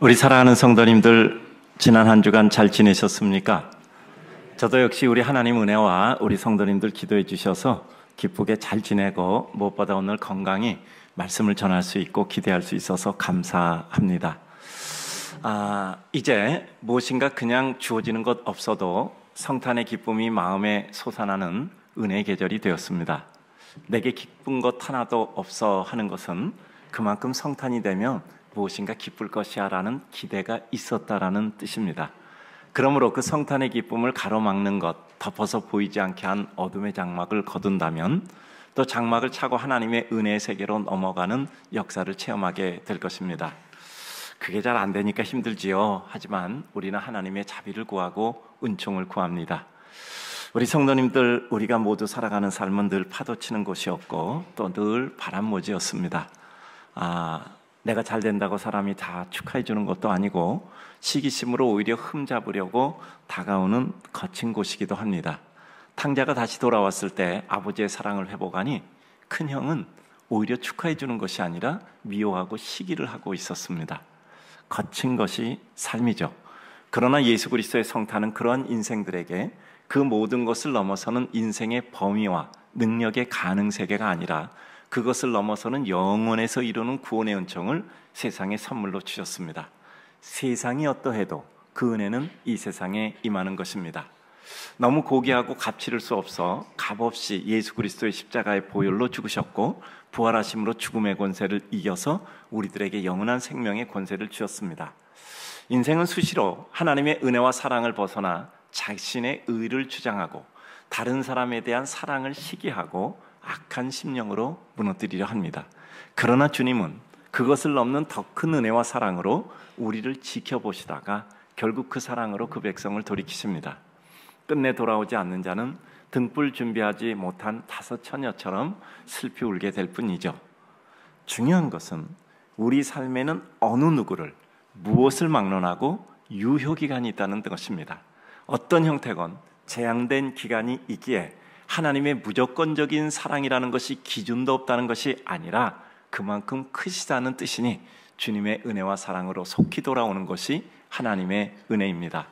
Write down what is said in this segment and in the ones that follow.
우리 사랑하는 성도님들, 지난 한 주간 잘 지내셨습니까? 저도 역시 우리 하나님 은혜와 우리 성도님들 기도해 주셔서 기쁘게 잘 지내고 무엇보다 오늘 건강히 말씀을 전할 수 있고 기대할 수 있어서 감사합니다. 이제 무엇인가 그냥 주어지는 것 없어도 성탄의 기쁨이 마음에 솟아나는 은혜의 계절이 되었습니다. 내게 기쁜 것 하나도 없어 하는 것은 그만큼 성탄이 되면 무엇인가 기쁠 것이야 라는 기대가 있었다라는 뜻입니다. 그러므로 그 성탄의 기쁨을 가로막는 것, 덮어서 보이지 않게 한 어둠의 장막을 거둔다면 또 장막을 차고 하나님의 은혜의 세계로 넘어가는 역사를 체험하게 될 것입니다. 그게 잘 안 되니까 힘들지요. 하지만 우리는 하나님의 자비를 구하고 은총을 구합니다. 우리 성도님들, 우리가 모두 살아가는 삶은 늘 파도치는 곳이었고 또 늘 바람모지였습니다. 내가 잘 된다고 사람이 다 축하해 주는 것도 아니고 시기심으로 오히려 흠잡으려고 다가오는 거친 곳이기도 합니다. 탕자가 다시 돌아왔을 때 아버지의 사랑을 회복하니 큰형은 오히려 축하해 주는 것이 아니라 미워하고 시기를 하고 있었습니다. 거친 것이 삶이죠. 그러나 예수 그리스도의 성탄은 그러한 인생들에게 그 모든 것을 넘어서는 인생의 범위와 능력의 가능 세계가 아니라 그것을 넘어서는 영원에서 이루는 구원의 은총을 세상에 선물로 주셨습니다. 세상이 어떠해도 그 은혜는 이 세상에 임하는 것입니다. 너무 고귀하고 값치를 수 없어 값없이 예수 그리스도의 십자가의 보혈로 죽으셨고 부활하심으로 죽음의 권세를 이겨서 우리들에게 영원한 생명의 권세를 주셨습니다. 인생은 수시로 하나님의 은혜와 사랑을 벗어나 자신의 의를 주장하고 다른 사람에 대한 사랑을 시기하고 악한 심령으로 무너뜨리려 합니다. 그러나 주님은 그것을 넘는 더 큰 은혜와 사랑으로 우리를 지켜보시다가 결국 그 사랑으로 그 백성을 돌이키십니다. 끝내 돌아오지 않는 자는 등불 준비하지 못한 다섯 처녀처럼 슬피 울게 될 뿐이죠. 중요한 것은 우리 삶에는 어느 누구를 무엇을 막론하고 유효기간이 있다는 것입니다. 어떤 형태건 제한된 기간이 있기에 하나님의 무조건적인 사랑이라는 것이 기준도 없다는 것이 아니라 그만큼 크시다는 뜻이니 주님의 은혜와 사랑으로 속히 돌아오는 것이 하나님의 은혜입니다.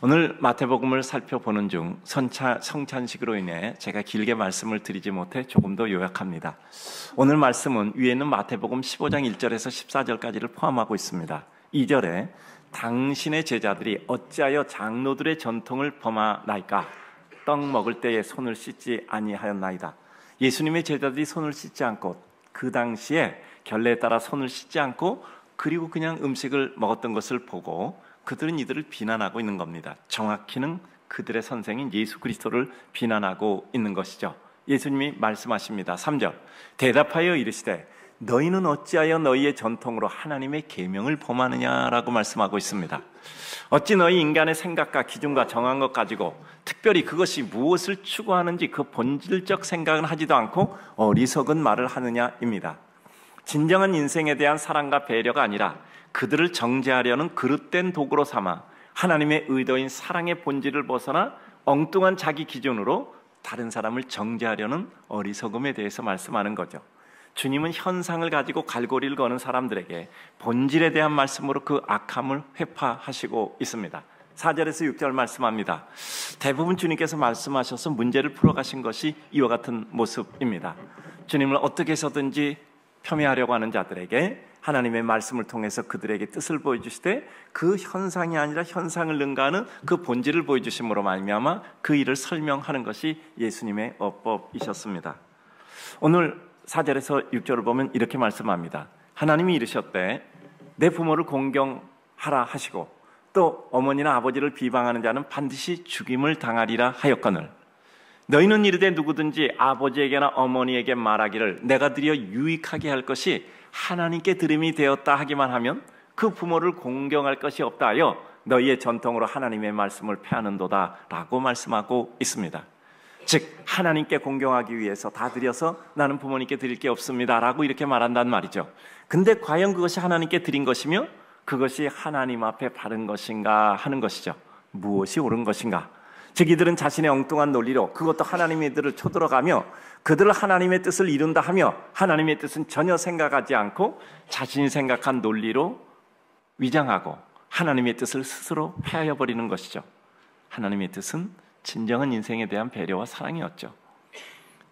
오늘 마태복음을 살펴보는 중 성찬식으로 인해 제가 길게 말씀을 드리지 못해 조금 더 요약합니다. 오늘 말씀은 위에 있는 마태복음 15장 1절에서 14절까지를 포함하고 있습니다. 2절에 당신의 제자들이 어찌하여 장로들의 전통을 범하나이까? 떡 먹을 때에 손을 씻지 아니하였나이다. 예수님의 제자들이 손을 씻지 않고 그 당시에 결례에 따라 손을 씻지 않고 그리고 그냥 음식을 먹었던 것을 보고 그들은 이들을 비난하고 있는 겁니다. 정확히는 그들의 선생인 예수 그리스도를 비난하고 있는 것이죠. 예수님이 말씀하십니다. 3절 대답하여 이르시되 너희는 어찌하여 너희의 전통으로 하나님의 계명을 범하느냐라고 말씀하고 있습니다. 어찌 너희 인간의 생각과 기준과 정한 것 가지고 특별히 그것이 무엇을 추구하는지 그 본질적 생각은 하지도 않고 어리석은 말을 하느냐입니다. 진정한 인생에 대한 사랑과 배려가 아니라 그들을 정죄하려는 그릇된 도구로 삼아 하나님의 의도인 사랑의 본질을 벗어나 엉뚱한 자기 기준으로 다른 사람을 정죄하려는 어리석음에 대해서 말씀하는 거죠. 주님은 현상을 가지고 갈고리를 거는 사람들에게 본질에 대한 말씀으로 그 악함을 회파하시고 있습니다. 4절에서 6절 말씀합니다. 대부분 주님께서 말씀하셔서 문제를 풀어가신 것이 이와 같은 모습입니다. 주님을 어떻게 해서든지 폄훼하려고 하는 자들에게 하나님의 말씀을 통해서 그들에게 뜻을 보여주시되 그 현상이 아니라 현상을 능가하는 그 본질을 보여주심으로 말미암아 그 일을 설명하는 것이 예수님의 어법이셨습니다. 오늘 4절에서 6절을 보면 이렇게 말씀합니다. 하나님이 이르셨되 내 부모를 공경하라 하시고 또 어머니나 아버지를 비방하는 자는 반드시 죽임을 당하리라 하였거늘 너희는 이르되 누구든지 아버지에게나 어머니에게 말하기를 내가 드려 유익하게 할 것이 하나님께 들음이 되었다 하기만 하면 그 부모를 공경할 것이 없다 하여 너희의 전통으로 하나님의 말씀을 폐하는도다 라고 말씀하고 있습니다. 즉 하나님께 공경하기 위해서 다 드려서 나는 부모님께 드릴 게 없습니다 라고 이렇게 말한단 말이죠. 근데 과연 그것이 하나님께 드린 것이며 그것이 하나님 앞에 바른 것인가 하는 것이죠. 무엇이 옳은 것인가? 즉 이들은 자신의 엉뚱한 논리로 그것도 하나님의 이들을 쳐들어가며 그들을 하나님의 뜻을 이룬다 하며 하나님의 뜻은 전혀 생각하지 않고 자신이 생각한 논리로 위장하고 하나님의 뜻을 스스로 폐하여 버리는 것이죠. 하나님의 뜻은 진정한 인생에 대한 배려와 사랑이었죠.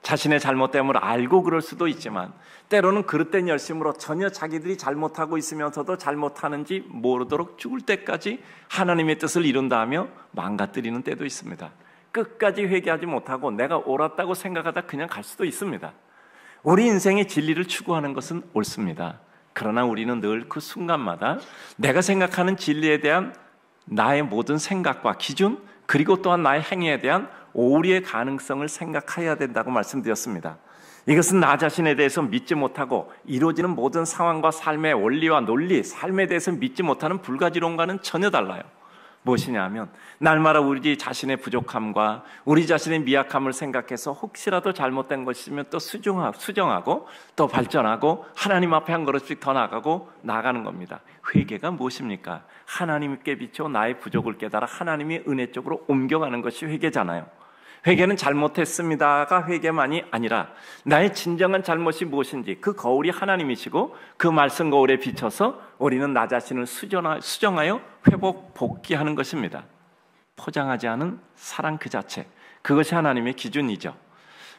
자신의 잘못됨을 알고 그럴 수도 있지만 때로는 그릇된 열심으로 전혀 자기들이 잘못하고 있으면서도 잘못하는지 모르도록 죽을 때까지 하나님의 뜻을 이룬다 하며 망가뜨리는 때도 있습니다. 끝까지 회개하지 못하고 내가 옳았다고 생각하다 그냥 갈 수도 있습니다. 우리 인생의 진리를 추구하는 것은 옳습니다. 그러나 우리는 늘 그 순간마다 내가 생각하는 진리에 대한 나의 모든 생각과 기준, 그리고 또한 나의 행위에 대한 오류의 가능성을 생각해야 된다고 말씀드렸습니다. 이것은 나 자신에 대해서 믿지 못하고 이루어지는 모든 상황과 삶의 원리와 논리, 삶에 대해서 믿지 못하는 불가지론과는 전혀 달라요. 무엇이냐 하면 날마다 우리 자신의 부족함과 우리 자신의 미약함을 생각해서 혹시라도 잘못된 것이면 또 수정하고 또 발전하고 하나님 앞에 한 걸음씩 더 나가는 겁니다. 회개가 무엇입니까? 하나님께 비춰 나의 부족을 깨달아 하나님의 은혜 쪽으로 옮겨가는 것이 회개잖아요. 회개는 잘못했습니다가 회개만이 아니라 나의 진정한 잘못이 무엇인지 그 거울이 하나님이시고 그 말씀 거울에 비춰서 우리는 나 자신을 수정하여 회복, 복귀하는 것입니다. 포장하지 않은 사랑 그 자체, 그것이 하나님의 기준이죠.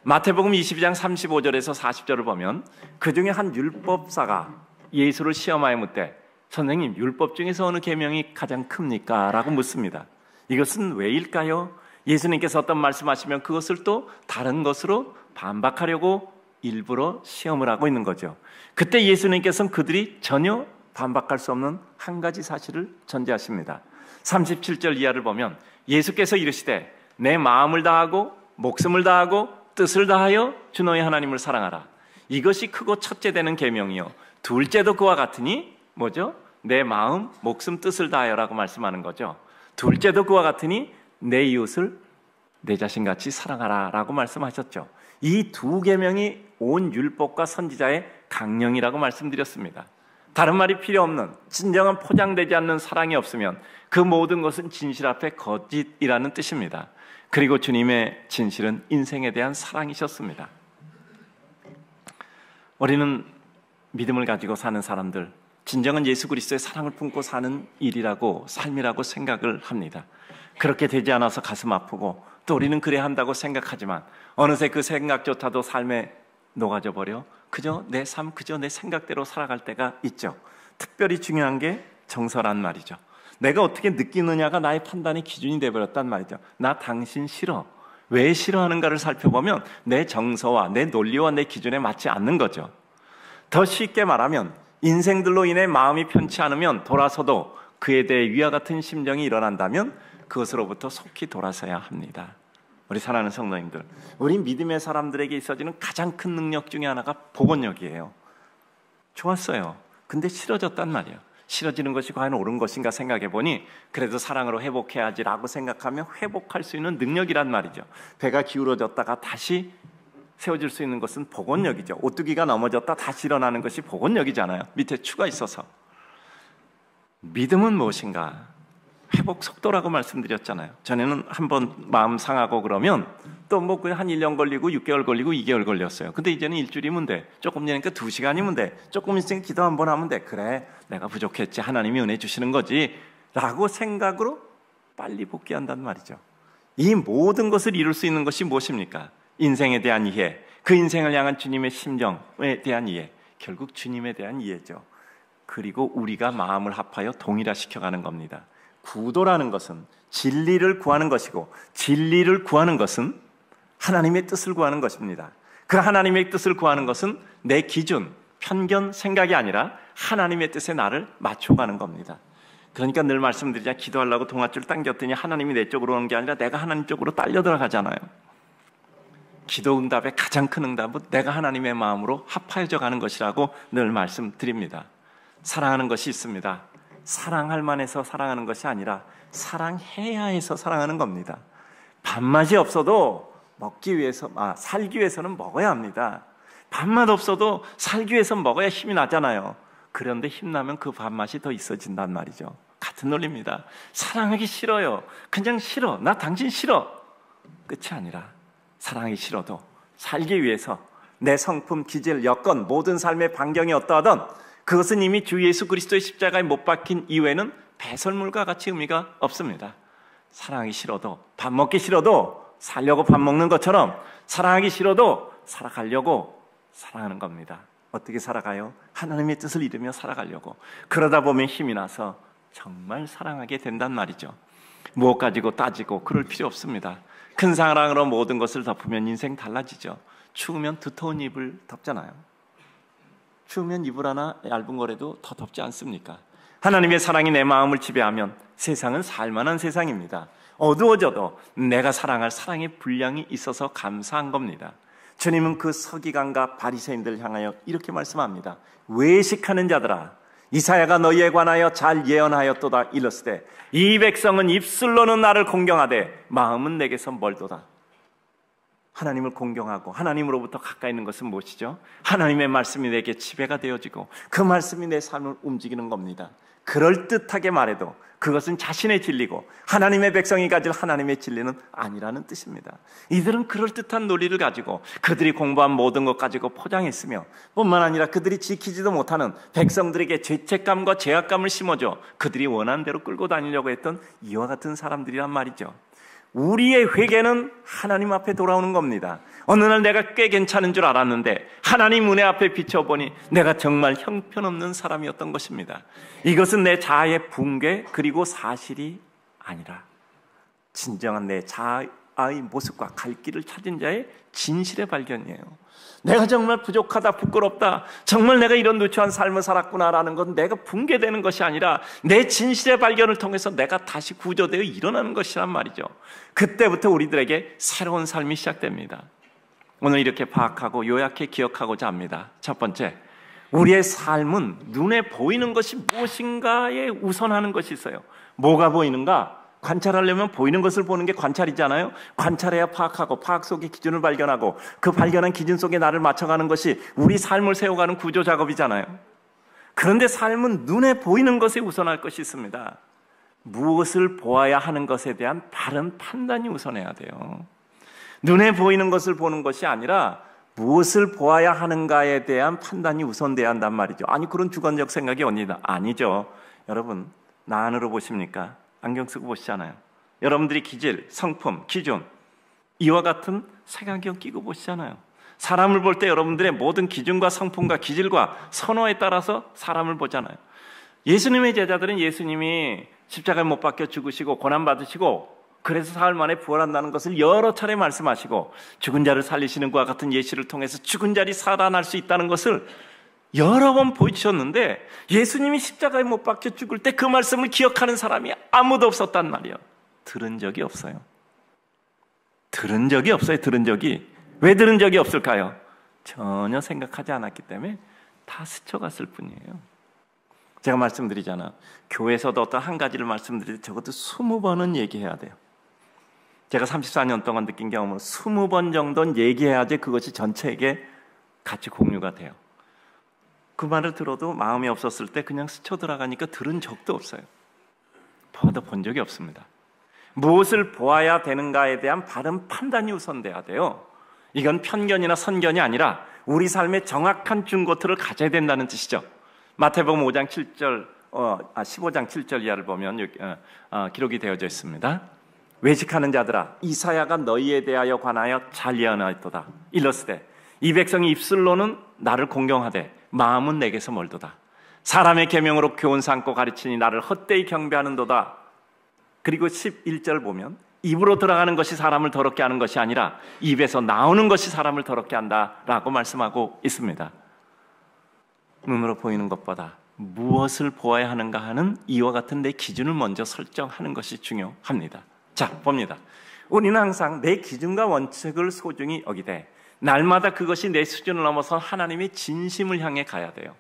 마태복음 22장 35절에서 40절을 보면 그 중에 한 율법사가 예수를 시험하여 묻되 선생님, 율법 중에서 어느 계명이 가장 큽니까? 라고 묻습니다. 이것은 왜일까요? 예수님께서 어떤 말씀하시면 그것을 또 다른 것으로 반박하려고 일부러 시험을 하고 있는 거죠. 그때 예수님께서는 그들이 전혀 반박할 수 없는 한 가지 사실을 전제하십니다. 37절 이하를 보면 예수께서 이르시되 내 마음을 다하고 목숨을 다하고 뜻을 다하여 주 너의 하나님을 사랑하라. 이것이 크고 첫째 되는 계명이요 둘째도 그와 같으니 뭐죠? 내 마음, 목숨, 뜻을 다하여라고 말씀하는 거죠. 둘째도 그와 같으니 내 이웃을 내 자신같이 사랑하라 라고 말씀하셨죠. 이 두 계명이 온 율법과 선지자의 강령이라고 말씀드렸습니다. 다른 말이 필요 없는 진정한 포장되지 않는 사랑이 없으면 그 모든 것은 진실 앞에 거짓이라는 뜻입니다. 그리고 주님의 진실은 인생에 대한 사랑이셨습니다. 우리는 믿음을 가지고 사는 사람들, 진정한 예수 그리스도의 사랑을 품고 사는 일이라고 삶이라고 생각을 합니다. 그렇게 되지 않아서 가슴 아프고 또 우리는 그래야 한다고 생각하지만 어느새 그 생각조차도 삶에 녹아져 버려 그저 내 삶, 그저 내 생각대로 살아갈 때가 있죠. 특별히 중요한 게 정서란 말이죠. 내가 어떻게 느끼느냐가 나의 판단의 기준이 되어버렸단 말이죠. 나 당신 싫어. 왜 싫어하는가를 살펴보면 내 정서와 내 논리와 내 기준에 맞지 않는 거죠. 더 쉽게 말하면 인생들로 인해 마음이 편치 않으면 돌아서도 그에 대해 위와 같은 심정이 일어난다면 그것으로부터 속히 돌아서야 합니다. 우리 사랑하는 성도님들, 우리 믿음의 사람들에게 있어지는 가장 큰 능력 중에 하나가 복원력이에요. 좋았어요. 근데 싫어졌단 말이에요. 싫어지는 것이 과연 옳은 것인가 생각해 보니 그래도 사랑으로 회복해야지라고 생각하면 회복할 수 있는 능력이란 말이죠. 배가 기울어졌다가 다시 세워질 수 있는 것은 복원력이죠. 오뚜기가 넘어졌다 다시 일어나는 것이 복원력이잖아요. 밑에 추가 있어서. 믿음은 무엇인가? 회복 속도라고 말씀드렸잖아요. 전에는 한번 마음 상하고 그러면 또 뭐 한 1년 걸리고 6개월 걸리고 2개월 걸렸어요. 근데 이제는 일주일이면 돼. 조금 지나니까 2시간이면 돼. 조금 있으니까 기도 한번 하면 돼. 그래, 내가 부족했지. 하나님이 은혜 주시는 거지. 라고 생각으로 빨리 복귀한단 말이죠. 이 모든 것을 이룰 수 있는 것이 무엇입니까? 인생에 대한 이해, 그 인생을 향한 주님의 심정에 대한 이해, 결국 주님에 대한 이해죠. 그리고 우리가 마음을 합하여 동일화시켜가는 겁니다. 구도라는 것은 진리를 구하는 것이고 진리를 구하는 것은 하나님의 뜻을 구하는 것입니다. 그 하나님의 뜻을 구하는 것은 내 기준, 편견, 생각이 아니라 하나님의 뜻에 나를 맞춰가는 겁니다. 그러니까 늘 말씀드리자 기도하려고 동아줄 당겼더니 하나님이 내 쪽으로 오는 게 아니라 내가 하나님 쪽으로 딸려 들어가잖아요. 기도 응답의 가장 큰 응답은 내가 하나님의 마음으로 합하여져 가는 것이라고 늘 말씀드립니다. 사랑하는 것이 있습니다. 사랑할 만해서 사랑하는 것이 아니라 사랑해야 해서 사랑하는 겁니다. 밥맛이 없어도 살기 위해서는 먹어야 합니다. 밥맛 없어도 살기 위해서 먹어야 힘이 나잖아요. 그런데 힘나면 그 밥맛이 더 있어진단 말이죠. 같은 논리입니다. 사랑하기 싫어요. 그냥 싫어. 나 당신 싫어. 끝이 아니라 사랑하기 싫어도 살기 위해서 내 성품, 기질, 여건, 모든 삶의 반경이 어떠하든 그것은 이미 주 예수 그리스도의 십자가에 못 박힌 이후에는 배설물과 같이 의미가 없습니다. 사랑하기 싫어도, 밥 먹기 싫어도 살려고 밥 먹는 것처럼 사랑하기 싫어도 살아가려고 사랑하는 겁니다. 어떻게 살아가요? 하나님의 뜻을 이루며 살아가려고. 그러다 보면 힘이 나서 정말 사랑하게 된단 말이죠. 무엇 가지고 따지고 그럴 필요 없습니다. 큰 사랑으로 모든 것을 덮으면 인생 달라지죠. 추우면 두터운 이불 덮잖아요. 추우면 이불 하나 얇은 거라도 더 덮지 않습니까? 하나님의 사랑이 내 마음을 지배하면 세상은 살만한 세상입니다. 어두워져도 내가 사랑할 사랑의 분량이 있어서 감사한 겁니다. 주님은 그 서기관과 바리새인들을 향하여 이렇게 말씀합니다. 외식하는 자들아, 이사야가 너희에 관하여 잘 예언하였도다 일렀으되 이 백성은 입술로는 나를 공경하되 마음은 내게서 멀도다. 하나님을 공경하고 하나님으로부터 가까이 있는 것은 무엇이죠? 하나님의 말씀이 내게 지배가 되어지고 그 말씀이 내 삶을 움직이는 겁니다. 그럴듯하게 말해도 그것은 자신의 진리고 하나님의 백성이 가질 하나님의 진리는 아니라는 뜻입니다. 이들은 그럴듯한 논리를 가지고 그들이 공부한 모든 것 가지고 포장했으며 뿐만 아니라 그들이 지키지도 못하는 백성들에게 죄책감과 죄악감을 심어줘 그들이 원하는 대로 끌고 다니려고 했던 이와 같은 사람들이란 말이죠. 우리의 회개는 하나님 앞에 돌아오는 겁니다. 어느 날 내가 꽤 괜찮은 줄 알았는데 하나님 은혜 앞에 비춰보니 내가 정말 형편없는 사람이었던 것입니다. 이것은 내 자아의 붕괴 그리고 사실이 아니라 진정한 내 자아의 모습과 갈 길을 찾은 자의 진실의 발견이에요. 내가 정말 부족하다, 부끄럽다, 정말 내가 이런 누추한 삶을 살았구나라는 건 내가 붕괴되는 것이 아니라 내 진실의 발견을 통해서 내가 다시 구조되어 일어나는 것이란 말이죠. 그때부터 우리들에게 새로운 삶이 시작됩니다. 오늘 이렇게 파악하고 요약해 기억하고자 합니다. 첫 번째, 우리의 삶은 눈에 보이는 것이 무엇인가에 우선하는 것이 있어요. 뭐가 보이는가? 관찰하려면 보이는 것을 보는 게 관찰이잖아요. 관찰해야 파악하고 파악 속의 기준을 발견하고 그 발견한 기준 속에 나를 맞춰가는 것이 우리 삶을 세워가는 구조 작업이잖아요. 그런데 삶은 눈에 보이는 것에 우선할 것이 있습니다. 무엇을 보아야 하는 것에 대한 바른 판단이 우선해야 돼요. 눈에 보이는 것을 보는 것이 아니라 무엇을 보아야 하는가에 대한 판단이 우선돼야 한단 말이죠. 아니 그런 주관적 생각이 옵니다. 아니죠. 여러분 나 안으로 보십니까? 안경 쓰고 보시잖아요. 여러분들이 기질, 성품, 기준 이와 같은 색안경 끼고 보시잖아요. 사람을 볼 때 여러분들의 모든 기준과 성품과 기질과 선호에 따라서 사람을 보잖아요. 예수님의 제자들은 예수님이 십자가에 못 박혀 죽으시고 고난받으시고 그래서 사흘 만에 부활한다는 것을 여러 차례 말씀하시고 죽은 자를 살리시는 것과 같은 예시를 통해서 죽은 자리 살아날 수 있다는 것을 여러 번 보여주셨는데 예수님이 십자가에 못 박혀 죽을 때 그 말씀을 기억하는 사람이 아무도 없었단 말이에요. 들은 적이 없어요. 들은 적이 없어요. 들은 적이. 왜 들은 적이 없을까요? 전혀 생각하지 않았기 때문에 다 스쳐갔을 뿐이에요. 제가 말씀드리잖아요. 교회에서도 어떤 한 가지를 말씀드릴 때 적어도 20번은 얘기해야 돼요. 제가 34년 동안 느낀 경험은 20번 정도는 얘기해야지 그것이 전체에게 같이 공유가 돼요. 그 말을 들어도 마음이 없었을 때 그냥 스쳐 들어가니까 들은 적도 없어요. 봐도 본 적이 없습니다. 무엇을 보아야 되는가에 대한 바른 판단이 우선돼야 돼요. 이건 편견이나 선견이 아니라 우리 삶의 정확한 중고트를 가져야 된다는 뜻이죠. 마태복음 5장 7절, 15장 7절 이하를 보면 여기, 기록이 되어져 있습니다. 외식하는 자들아, 이사야가 너희에 대하여 관하여 잘 예언하였도다. 일렀으되 이 백성이 입술로는 나를 공경하되 마음은 내게서 멀도다. 사람의 계명으로 교훈 삼고 가르치니 나를 헛되이 경배하는도다. 그리고 11절 보면 입으로 들어가는 것이 사람을 더럽게 하는 것이 아니라 입에서 나오는 것이 사람을 더럽게 한다라고 말씀하고 있습니다. 눈으로 보이는 것보다 무엇을 보아야 하는가 하는 이와 같은 내 기준을 먼저 설정하는 것이 중요합니다. 자, 봅니다. 우리는 항상 내 기준과 원칙을 소중히 여기되 날마다 그것이 내 수준을 넘어서 하나님의 진심을 향해 가야 돼요.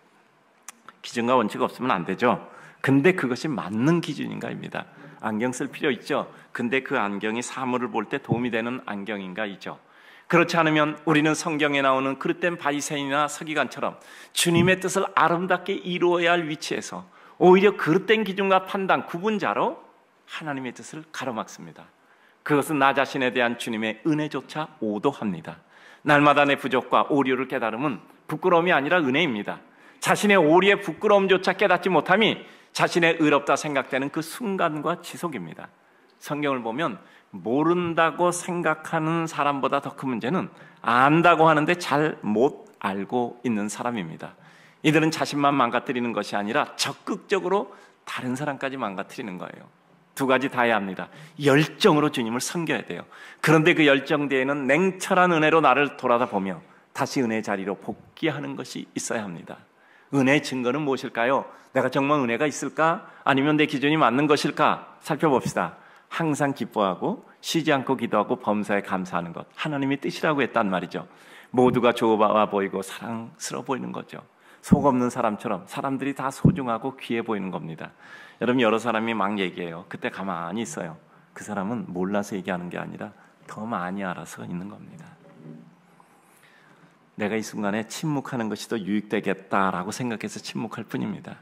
기준과 원칙 없으면 안 되죠. 근데 그것이 맞는 기준인가입니다. 안경 쓸 필요 있죠. 근데 그 안경이 사물을 볼 때 도움이 되는 안경인가이죠. 그렇지 않으면 우리는 성경에 나오는 그릇된 바리새인이나 서기관처럼 주님의 뜻을 아름답게 이루어야 할 위치에서 오히려 그릇된 기준과 판단, 구분자로 하나님의 뜻을 가로막습니다. 그것은 나 자신에 대한 주님의 은혜조차 오도합니다. 날마다 내 부족과 오류를 깨달음은 부끄러움이 아니라 은혜입니다. 자신의 오리의 부끄러움조차 깨닫지 못함이 자신의 의롭다 생각되는 그 순간과 지속입니다. 성경을 보면 모른다고 생각하는 사람보다 더 큰 문제는 안다고 하는데 잘 못 알고 있는 사람입니다. 이들은 자신만 망가뜨리는 것이 아니라 적극적으로 다른 사람까지 망가뜨리는 거예요. 두 가지 다 해야 합니다. 열정으로 주님을 섬겨야 돼요. 그런데 그 열정 뒤에는 냉철한 은혜로 나를 돌아다보며 다시 은혜의 자리로 복귀하는 것이 있어야 합니다. 은혜의 증거는 무엇일까요? 내가 정말 은혜가 있을까? 아니면 내 기준이 맞는 것일까? 살펴봅시다. 항상 기뻐하고 쉬지 않고 기도하고 범사에 감사하는 것, 하나님의 뜻이라고 했단 말이죠. 모두가 좋아 보이고 사랑스러워 보이는 거죠. 속 없는 사람처럼 사람들이 다 소중하고 귀해 보이는 겁니다. 여러분, 여러 사람이 막 얘기해요. 그때 가만히 있어요. 그 사람은 몰라서 얘기하는 게 아니라 더 많이 알아서 있는 겁니다. 내가 이 순간에 침묵하는 것이 더 유익되겠다라고 생각해서 침묵할 뿐입니다.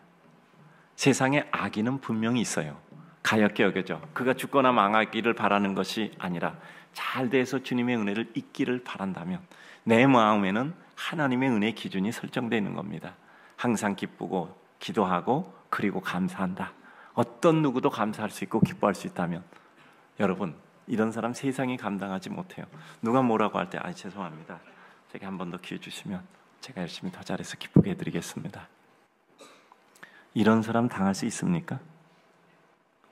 세상에 악인은 분명히 있어요. 가엾게 여겨져. 그가 죽거나 망하기를 바라는 것이 아니라 잘 돼서 주님의 은혜를 잊기를 바란다면 내 마음에는 하나님의 은혜의 기준이 설정되어 있는 겁니다. 항상 기쁘고 기도하고 그리고 감사한다. 어떤 누구도 감사할 수 있고 기뻐할 수 있다면 여러분, 이런 사람 세상이 감당하지 못해요. 누가 뭐라고 할 때 죄송합니다. 제가 한 번 더 기회 주시면 제가 열심히 더 잘해서 기쁘게 해드리겠습니다. 이런 사람 당할 수 있습니까?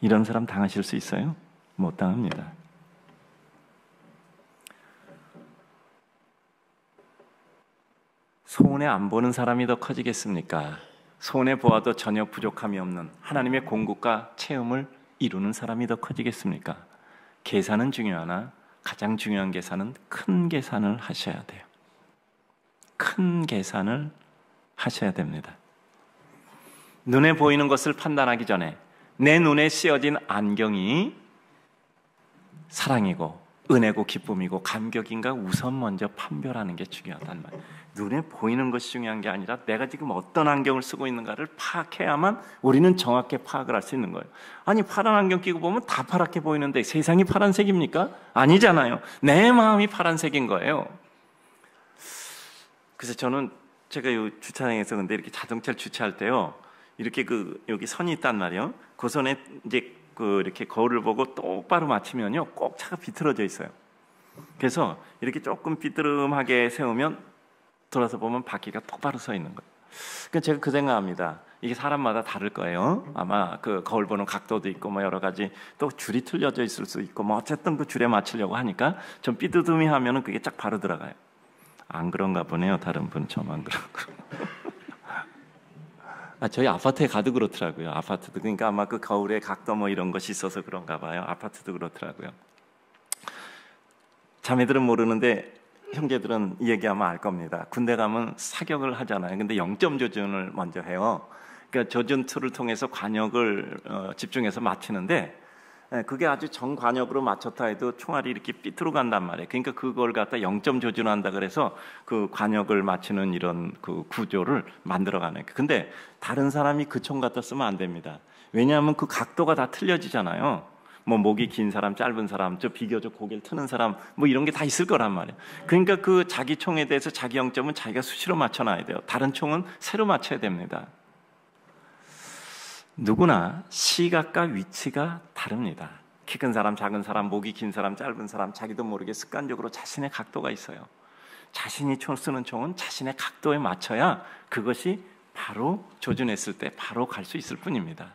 이런 사람 당하실 수 있어요? 못 당합니다. 손해 안 보는 사람이 더 커지겠습니까? 손해 보아도 전혀 부족함이 없는 하나님의 공급과 체험을 이루는 사람이 더 커지겠습니까? 계산은 중요하나 가장 중요한 계산은 큰 계산을 하셔야 돼요. 큰 계산을 하셔야 됩니다. 눈에 보이는 것을 판단하기 전에 내 눈에 씌어진 안경이 사랑이고 은혜고 기쁨이고 감격인가 우선 먼저 판별하는 게 중요하단 말이에요. 눈에 보이는 것이 중요한 게 아니라 내가 지금 어떤 안경을 쓰고 있는가를 파악해야만 우리는 정확히 파악을 할 수 있는 거예요. 아니, 파란 안경 끼고 보면 다 파랗게 보이는데 세상이 파란색입니까? 아니잖아요. 내 마음이 파란색인 거예요. 그래서 저는 제가 이 주차장에서 근데 이렇게 자동차를 주차할 때요, 이렇게 여기 선이 있단 말이에요. 그 선에 이제 이렇게 거울을 보고 똑바로 맞추면요, 꼭 차가 비틀어져 있어요. 그래서 이렇게 조금 삐뚤음하게 세우면 돌아서 보면 바퀴가 똑바로 서 있는 거예요. 그러니까 제가 그 생각합니다. 이게 사람마다 다를 거예요. 아마 그 거울 보는 각도도 있고 뭐 여러 가지, 또 줄이 틀려져 있을 수 있고 뭐 어쨌든 그 줄에 맞추려고 하니까 좀 삐뚤음이 하면은 그게 쫙 바로 들어가요. 안 그런가 보네요. 다른 분 저만 그런 거. 저희 아파트에 가도 그렇더라고요. 아파트도. 그러니까 아마 그 거울에 각도 뭐 이런 것이 있어서 그런가 봐요. 아파트도 그렇더라고요. 자매들은 모르는데 형제들은 이 얘기하면 알 겁니다. 군대 가면 사격을 하잖아요. 근데 0점 조준을 먼저 해요. 그러니까 조준 툴을 통해서 관역을 집중해서 맞추는데, 그게 아주 정관역으로 맞췄다 해도 총알이 이렇게 삐뚤어 간단 말이에요. 그러니까 그걸 갖다 0점 조준한다 그래서 그 관역을 맞추는 이런 그 구조를 만들어가는 거예요. 근데 다른 사람이 그 총 갖다 쓰면 안 됩니다. 왜냐하면 그 각도가 다 틀려지잖아요. 뭐 목이 긴 사람, 짧은 사람, 저 비교적 고개를 트는 사람, 뭐 이런 게 다 있을 거란 말이에요. 그러니까 그 자기 총에 대해서 자기 0점은 자기가 수시로 맞춰놔야 돼요. 다른 총은 새로 맞춰야 됩니다. 누구나 시각과 위치가 다릅니다. 키 큰 사람, 작은 사람, 목이 긴 사람, 짧은 사람, 자기도 모르게 습관적으로 자신의 각도가 있어요. 자신이 쓰는 총은 자신의 각도에 맞춰야 그것이 바로 조준했을 때 바로 갈 수 있을 뿐입니다.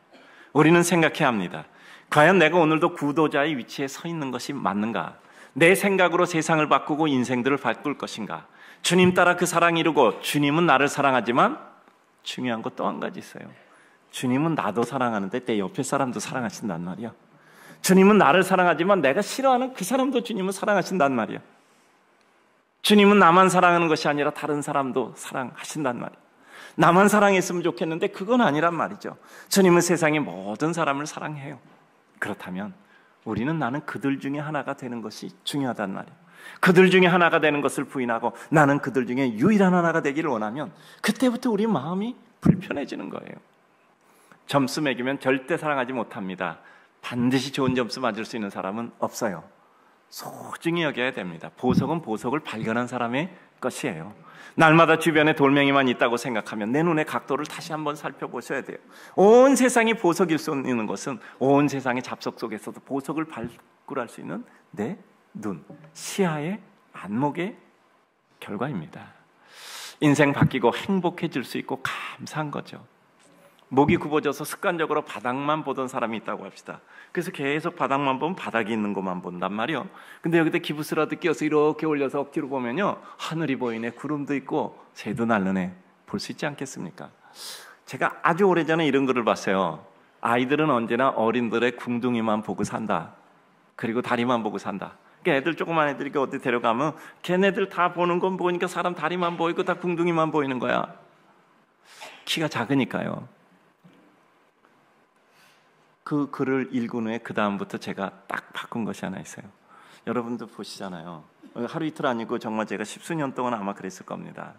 우리는 생각해야 합니다. 과연 내가 오늘도 구도자의 위치에 서 있는 것이 맞는가? 내 생각으로 세상을 바꾸고 인생들을 바꿀 것인가? 주님 따라 그 사랑 이루고, 주님은 나를 사랑하지만 중요한 것 또 한 가지 있어요. 주님은 나도 사랑하는데 내 옆에 사람도 사랑하신단 말이야. 주님은 나를 사랑하지만 내가 싫어하는 그 사람도 주님은 사랑하신단 말이야. 주님은 나만 사랑하는 것이 아니라 다른 사람도 사랑하신단 말이야. 나만 사랑했으면 좋겠는데 그건 아니란 말이죠. 주님은 세상의 모든 사람을 사랑해요. 그렇다면 우리는 나는 그들 중에 하나가 되는 것이 중요하단 말이에요. 그들 중에 하나가 되는 것을 부인하고 나는 그들 중에 유일한 하나가 되기를 원하면 그때부터 우리 마음이 불편해지는 거예요. 점수 매기면 절대 사랑하지 못합니다. 반드시 좋은 점수 맞을 수 있는 사람은 없어요. 소중히 여겨야 됩니다. 보석은 보석을 발견한 사람의 것이에요. 날마다 주변에 돌멩이만 있다고 생각하면 내 눈의 각도를 다시 한번 살펴보셔야 돼요. 온 세상이 보석일 수 있는 것은 온 세상의 잡석 속에서도 보석을 발굴할 수 있는 내 눈, 시야의 안목의 결과입니다. 인생 바뀌고 행복해질 수 있고 감사한 거죠. 목이 굽어져서 습관적으로 바닥만 보던 사람이 있다고 합시다. 그래서 계속 바닥만 보면 바닥이 있는 것만 본단 말이에요. 근데 여기다 기부스라도 끼워서 이렇게 올려서 억지로 보면요, 하늘이 보이네, 구름도 있고 새도 날르네, 볼 수 있지 않겠습니까? 제가 아주 오래전에 이런 글을 봤어요. 아이들은 언제나 어린들의 궁둥이만 보고 산다, 그리고 다리만 보고 산다. 그러니까 애들, 조그만 애들이 어디 데려가면 걔네들 다 보는 건 보니까 사람 다리만 보이고 다 궁둥이만 보이는 거야. 키가 작으니까요. 그 글을 읽은 후에 그 다음부터 제가 딱 바꾼 것이 하나 있어요. 여러분도 보시잖아요. 하루 이틀 아니고 정말 제가 10수년 동안 아마 그랬을 겁니다.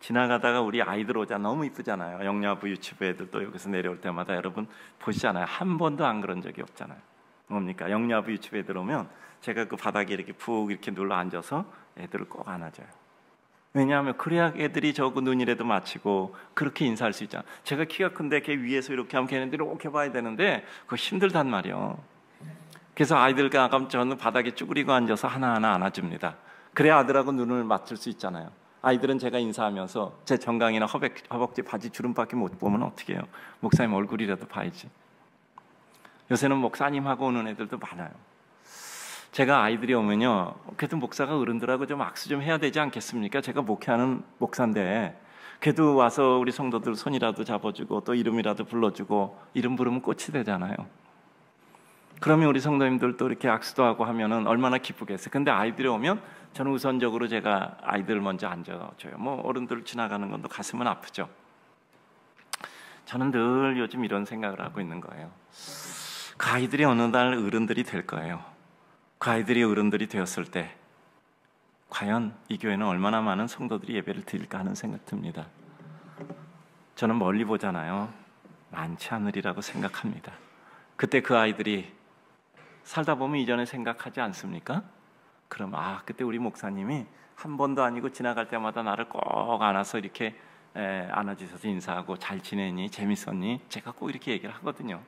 지나가다가 우리 아이들 오자 너무 이쁘잖아요. 영야부 유치부 애들도 여기서 내려올 때마다 여러분 보시잖아요. 한 번도 안 그런 적이 없잖아요. 뭡니까? 영야부 유치부 애들 오면 제가 그 바닥에 이렇게 푹 이렇게 눌러 앉아서 애들을 꼭 안아줘요. 왜냐하면 그래야 애들이 저거 눈이라도 맞추고 그렇게 인사할 수 있잖아. 제가 키가 큰데 걔 위에서 이렇게 하면 걔네들이 이렇게 봐야 되는데 그거 힘들단 말이에요. 그래서 아이들과 저는 바닥에 쭈그리고 앉아서 하나하나 안아줍니다. 그래야 아들하고 눈을 맞출 수 있잖아요. 아이들은 제가 인사하면서 제 정강이나 허벅지 바지 주름밖에 못 보면 어떻게 해요? 목사님 얼굴이라도 봐야지. 요새는 목사님하고 오는 애들도 많아요. 제가 아이들이 오면요, 그래도 목사가 어른들하고 좀 악수 좀 해야 되지 않겠습니까? 제가 목회하는 목사인데 그래도 와서 우리 성도들 손이라도 잡아주고 또 이름이라도 불러주고, 이름 부르면 꽃이 되잖아요. 그러면 우리 성도님들 또 이렇게 악수도 하고 하면은 얼마나 기쁘겠어요. 근데 아이들이 오면 저는 우선적으로 제가 아이들 먼저 앉아줘요. 뭐 어른들 지나가는 건도 가슴은 아프죠. 저는 늘 요즘 이런 생각을 하고 있는 거예요. 그 아이들이 어느 날 어른들이 될 거예요. 그 아이들이 어른들이 되었을 때 과연 이 교회는 얼마나 많은 성도들이 예배를 드릴까 하는 생각 듭니다. 저는 멀리 보잖아요. 많지 않으리라고 생각합니다. 그때 그 아이들이 살다 보면 이전에 생각하지 않습니까? 그럼 그때 우리 목사님이 한 번도 아니고 지나갈 때마다 나를 꼭 안아서 이렇게 안아주셔서 인사하고 잘 지내니? 재밌었니? 제가 꼭 이렇게 얘기를 하거든요.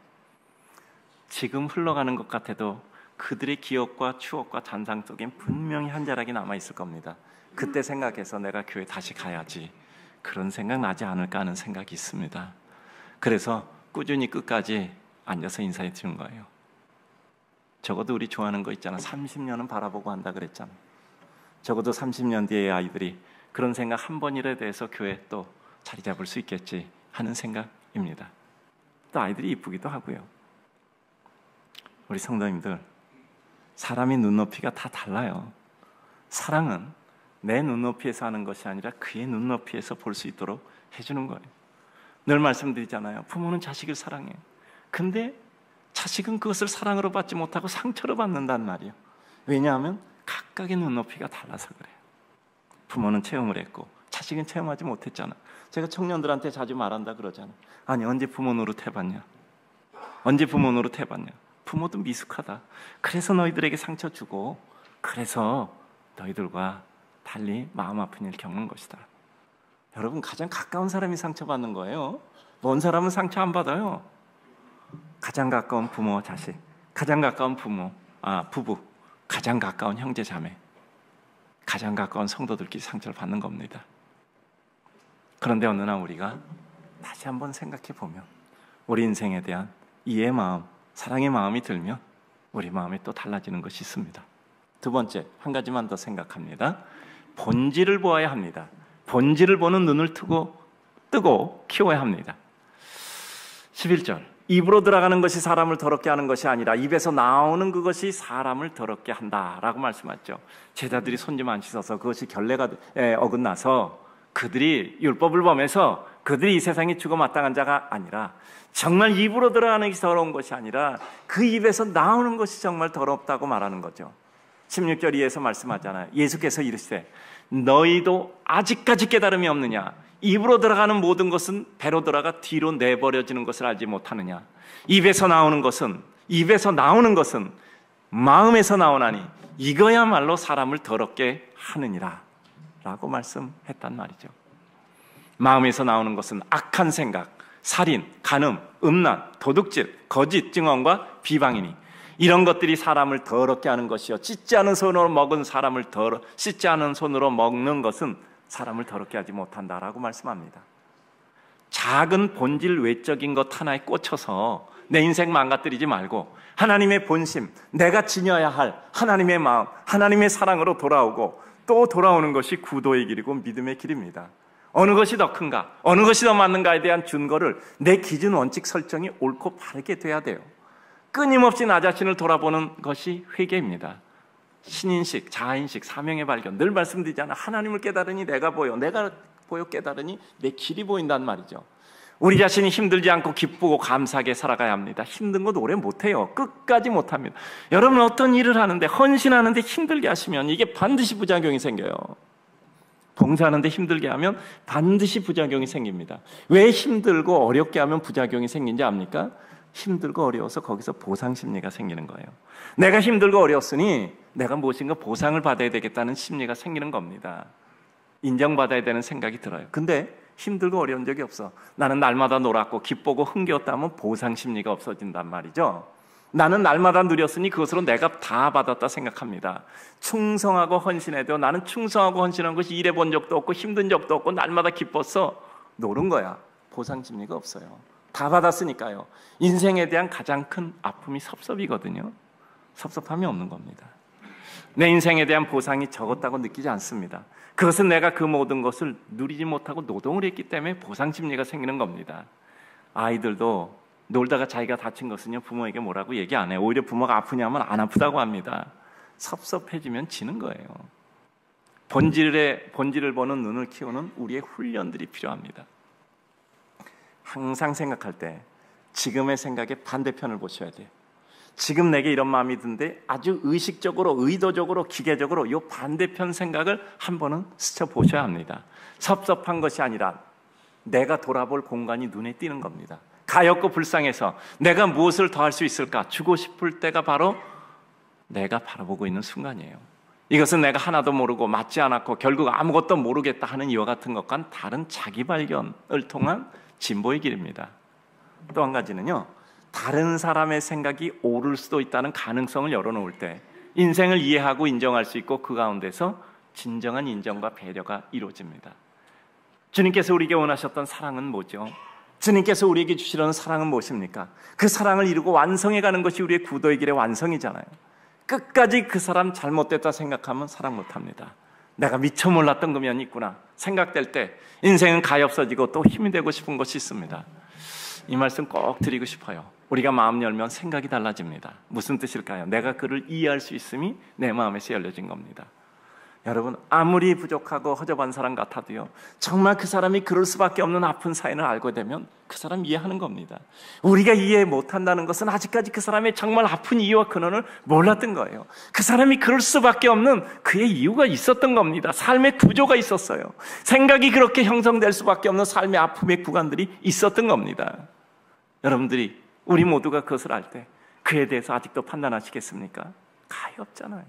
지금 흘러가는 것 같아도 그들의 기억과 추억과 잔상 속엔 분명히 한 자락이 남아있을 겁니다. 그때 생각해서 내가 교회 다시 가야지, 그런 생각 나지 않을까 하는 생각이 있습니다. 그래서 꾸준히 끝까지 앉아서 인사해 주는 거예요. 적어도 우리 좋아하는 거 있잖아. 30년은 바라보고 한다 그랬잖아. 적어도 30년 뒤에 아이들이 그런 생각 한 번이라도 해서 교회에 또 자리 잡을 수 있겠지 하는 생각입니다. 또 아이들이 이쁘기도 하고요. 우리 성도님들, 사람이 눈높이가 다 달라요. 사랑은 내 눈높이에서 하는 것이 아니라 그의 눈높이에서 볼 수 있도록 해주는 거예요. 늘 말씀드리잖아요. 부모는 자식을 사랑해요. 근데 자식은 그것을 사랑으로 받지 못하고 상처로 받는단 말이에요. 왜냐하면 각각의 눈높이가 달라서 그래요. 부모는 체험을 했고 자식은 체험하지 못했잖아. 제가 청년들한테 자주 말한다 그러잖아요. 아니, 언제 부모 노릇해봤냐? 언제 부모 노릇해봤냐? 부모도 미숙하다. 그래서 너희들에게 상처 주고, 그래서 너희들과 달리 마음 아픈 일을 겪는 것이다. 여러분, 가장 가까운 사람이 상처받는 거예요. 먼 사람은 상처 안 받아요. 가장 가까운 부모, 자식, 가장 가까운 부부, 가장 가까운 형제, 자매, 가장 가까운 성도들끼리 상처를 받는 겁니다. 그런데 어느 날 우리가 다시 한번 생각해 보면 우리 인생에 대한 이해의 마음, 사랑의 마음이 들면 우리 마음이 또 달라지는 것이 있습니다. 두 번째, 한 가지만 더 생각합니다. 본질을 보아야 합니다. 본질을 보는 눈을 뜨고 키워야 합니다. 11절, 입으로 들어가는 것이 사람을 더럽게 하는 것이 아니라 입에서 나오는 그것이 사람을 더럽게 한다라고 말씀하셨죠. 제자들이 손 좀 안 씻어서 그것이 결례가 어긋나서 그들이 율법을 범해서 그들이 이 세상에 죽어 마땅한 자가 아니라 정말 입으로 들어가는 것이 더러운 것이 아니라 그 입에서 나오는 것이 정말 더럽다고 말하는 거죠. 16절 이에서 말씀하잖아요. 예수께서 이르시되 너희도 아직까지 깨달음이 없느냐? 입으로 들어가는 모든 것은 배로 들어가 뒤로 내버려지는 것을 알지 못하느냐? 입에서 나오는 것은 마음에서 나오나니 이거야말로 사람을 더럽게 하느니라 라고 말씀했단 말이죠. 마음에서 나오는 것은 악한 생각, 살인, 간음, 음란, 도둑질, 거짓 증언과 비방이니 이런 것들이 사람을 더럽게 하는 것이요 씻지 않은 손으로 먹은 사람을 씻지 않은 손으로 먹는 것은 사람을 더럽게 하지 못한다라고 말씀합니다. 작은 본질 외적인 것 하나에 꽂혀서 내 인생 망가뜨리지 말고 하나님의 본심, 내가 지녀야 할 하나님의 마음, 하나님의 사랑으로 돌아오고 또 돌아오는 것이 구도의 길이고 믿음의 길입니다. 어느 것이 더 큰가, 어느 것이 더 맞는가에 대한 준거를 내 기준 원칙 설정이 옳고 바르게 돼야 돼요. 끊임없이 나 자신을 돌아보는 것이 회개입니다. 신인식, 자아인식, 사명의 발견. 늘 말씀드리잖아요. 하나님을 깨달으니 내가 보여, 내가 보여 깨달으니 내 길이 보인단 말이죠. 우리 자신이 힘들지 않고 기쁘고 감사하게 살아가야 합니다. 힘든 건 오래 못해요. 끝까지 못합니다. 여러분 어떤 일을 하는데 헌신하는데 힘들게 하시면 이게 반드시 부작용이 생겨요. 봉사하는데 힘들게 하면 반드시 부작용이 생깁니다. 왜 힘들고 어렵게 하면 부작용이 생긴지 압니까? 힘들고 어려워서 거기서 보상 심리가 생기는 거예요. 내가 힘들고 어려웠으니 내가 무엇인가 보상을 받아야 되겠다는 심리가 생기는 겁니다. 인정받아야 되는 생각이 들어요. 근데 힘들고 어려운 적이 없어. 나는 날마다 놀았고 기쁘고 흥겨웠다면 보상 심리가 없어진단 말이죠. 나는 날마다 누렸으니 그것으로 내가 다 받았다 생각합니다. 충성하고 헌신해도 나는 충성하고 헌신한 것이 일해 본 적도 없고 힘든 적도 없고 날마다 기뻤어. 노는 거야. 보상 심리가 없어요. 다 받았으니까요. 인생에 대한 가장 큰 아픔이 섭섭이거든요. 섭섭함이 없는 겁니다. 내 인생에 대한 보상이 적었다고 느끼지 않습니다. 그것은 내가 그 모든 것을 누리지 못하고 노동을 했기 때문에 보상 심리가 생기는 겁니다. 아이들도 놀다가 자기가 다친 것은요 부모에게 뭐라고 얘기 안 해요. 오히려 부모가 아프냐면 안 아프다고 합니다. 섭섭해지면 지는 거예요. 본질을 보는 눈을 키우는 우리의 훈련들이 필요합니다. 항상 생각할 때 지금의 생각의 반대편을 보셔야 돼요. 지금 내게 이런 마음이 드는데 아주 의식적으로, 의도적으로, 기계적으로 이 반대편 생각을 한 번은 스쳐보셔야 합니다. 섭섭한 것이 아니라 내가 돌아볼 공간이 눈에 띄는 겁니다. 가엾고 불쌍해서 내가 무엇을 더 할 수 있을까 주고 싶을 때가 바로 내가 바라보고 있는 순간이에요. 이것은 내가 하나도 모르고 맞지 않았고 결국 아무것도 모르겠다 하는 이와 같은 것과는 다른 자기 발견을 통한 진보의 길입니다. 또 한 가지는요, 다른 사람의 생각이 옳을 수도 있다는 가능성을 열어놓을 때 인생을 이해하고 인정할 수 있고 그 가운데서 진정한 인정과 배려가 이루어집니다. 주님께서 우리에게 원하셨던 사랑은 뭐죠? 주님께서 우리에게 주시려는 사랑은 무엇입니까? 그 사랑을 이루고 완성해가는 것이 우리의 구도의 길의 완성이잖아요. 끝까지 그 사람 잘못됐다 생각하면 사랑 못합니다. 내가 미처 몰랐던 그 면이 있구나 생각될 때 인생은 가엾어지고 또 힘이 되고 싶은 것이 있습니다. 이 말씀 꼭 드리고 싶어요. 우리가 마음 열면 생각이 달라집니다. 무슨 뜻일까요? 내가 그를 이해할 수 있음이 내 마음에서 열려진 겁니다. 여러분, 아무리 부족하고 허접한 사람 같아도요, 정말 그 사람이 그럴 수밖에 없는 아픈 사연을 알고 되면 그 사람 이해하는 겁니다. 우리가 이해 못한다는 것은 아직까지 그 사람의 정말 아픈 이유와 근원을 몰랐던 거예요. 그 사람이 그럴 수밖에 없는 그의 이유가 있었던 겁니다. 삶의 구조가 있었어요. 생각이 그렇게 형성될 수밖에 없는 삶의 아픔의 구간들이 있었던 겁니다. 여러분들이, 우리 모두가 그것을 알 때 그에 대해서 아직도 판단하시겠습니까? 가엾잖아요.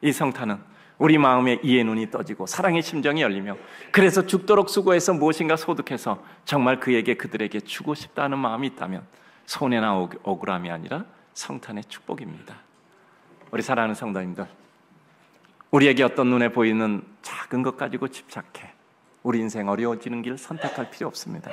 이 성탄은 우리 마음의 이해 눈이 떠지고 사랑의 심정이 열리며 그래서 죽도록 수고해서 무엇인가 소득해서 정말 그들에게 주고 싶다는 마음이 있다면 손해나 억울함이 아니라 성탄의 축복입니다. 우리 사랑하는 성도님들, 우리에게 어떤 눈에 보이는 작은 것 가지고 집착해 우리 인생 어려워지는 길 선택할 필요 없습니다.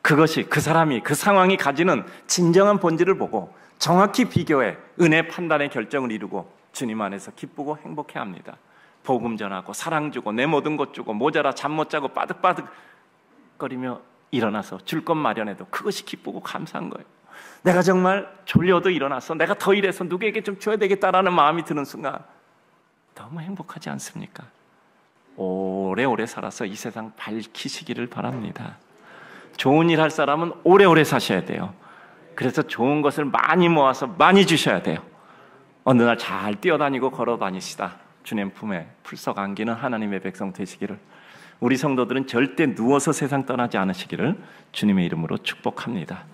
그것이 그 사람이 그 상황이 가지는 진정한 본질을 보고 정확히 비교해 은혜 판단의 결정을 이루고 주님 안에서 기쁘고 행복해야 합니다. 복음 전하고 사랑 주고 내 모든 것 주고 모자라 잠 못 자고 빠득빠득거리며 일어나서 줄 것 마련해도 그것이 기쁘고 감사한 거예요. 내가 정말 졸려도 일어나서 내가 더 일해서 누구에게 좀 줘야 되겠다라는 마음이 드는 순간 너무 행복하지 않습니까? 오래오래 살아서 이 세상 밝히시기를 바랍니다. 좋은 일 할 사람은 오래오래 사셔야 돼요. 그래서 좋은 것을 많이 모아서 많이 주셔야 돼요. 어느 날 잘 뛰어다니고 걸어다니시다 주님 품에 풀썩 안기는 하나님의 백성 되시기를, 우리 성도들은 절대 누워서 세상 떠나지 않으시기를 주님의 이름으로 축복합니다.